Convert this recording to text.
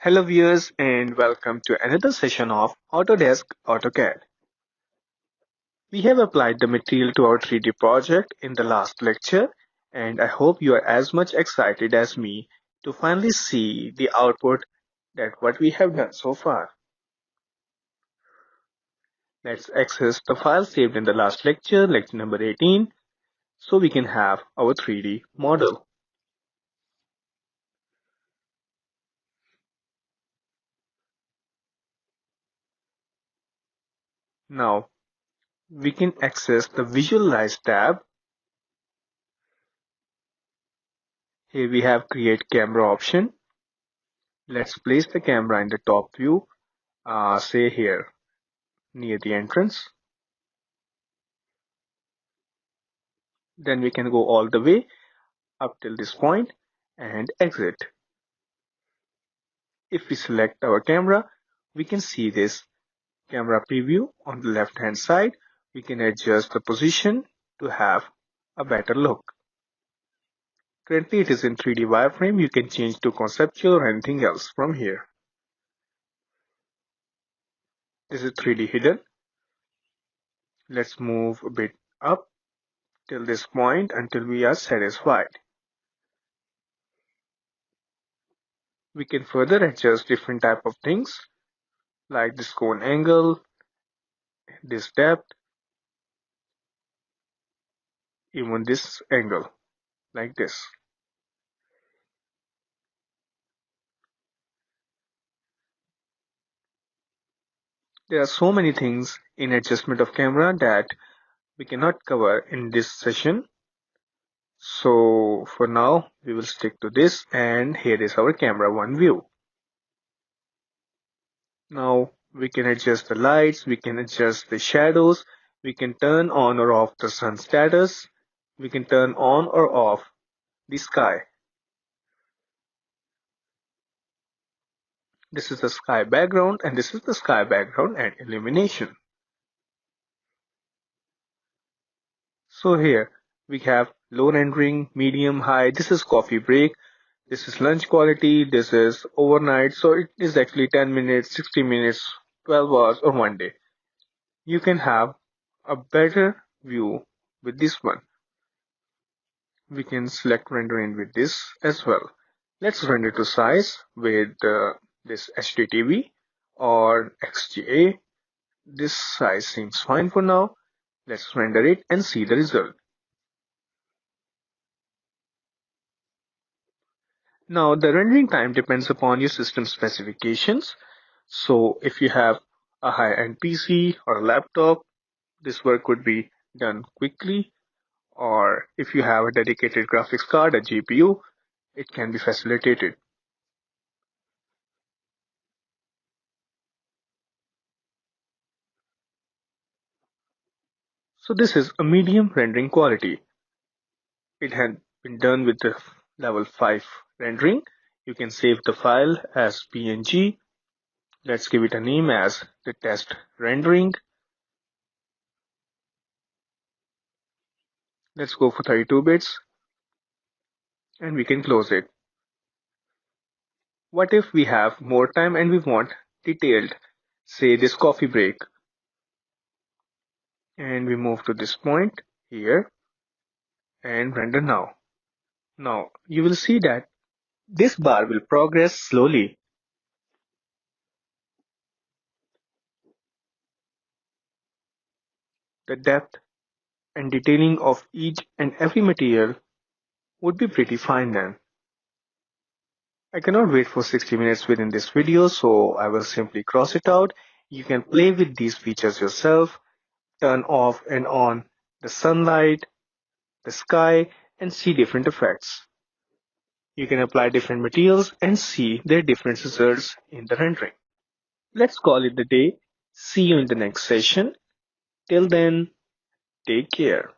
Hello viewers and welcome to another session of Autodesk AutoCAD. We have applied the material to our 3D project in the last lecture and I hope you are as much excited as me to finally see the output that what we have done so far. Let's access the file saved in the last lecture, lecture number 18, so we can have our 3D model. Now we can access the Visualize tab. Here we have Create Camera option. Let's place the camera in the top view, say here near the entrance. Then we can go all the way up till this point and exit. If we select our camera, we can see this camera preview on the left hand side. We can adjust the position to have a better look. Currently it is in 3D wireframe. You can change to conceptual or anything else from here. This is 3D hidden. Let's move a bit up till this point until we are satisfied. We can further adjust different type of things like this cone angle, this depth, even this angle like this. There are so many things in adjustment of camera that we cannot cover in this session. So for now we will stick to this, and here is our camera one view. Now we can adjust the lights, we can adjust the shadows, we can turn on or off the sun status, we can turn on or off the sky. This is the sky background and this is the sky background and illumination. So here we have low rendering, medium, high. This is coffee break. This is lunch quality. This is overnight. So it is actually 10 minutes, 60 minutes, 12 hours or one day. You can have a better view with this one. We can select rendering with this as well. Let's render to size with this HDTV or XGA. This size seems fine for now. Let's render it and see the result. Now the rendering time depends upon your system specifications. So if you have a high-end PC or a laptop, this work could be done quickly. Or if you have a dedicated graphics card, a GPU, it can be facilitated. So this is a medium rendering quality. It had been done with the level 5 rendering. You can save the file as PNG. Let's give it a name as the test rendering. Let's go for 32 bits and we can close it. What if we have more time and we want detailed, say this coffee break, and we move to this point here and render now. Now you will see that this bar will progress slowly. The depth and detailing of each and every material would be pretty fine then. I cannot wait for 60 minutes within this video, so I will simply cross it out. You can play with these features yourself, turn off and on the sunlight, the sky, and see different effects. You can apply different materials and see their different results in the rendering. Let's call it the day. See you in the next session. Till then, take care.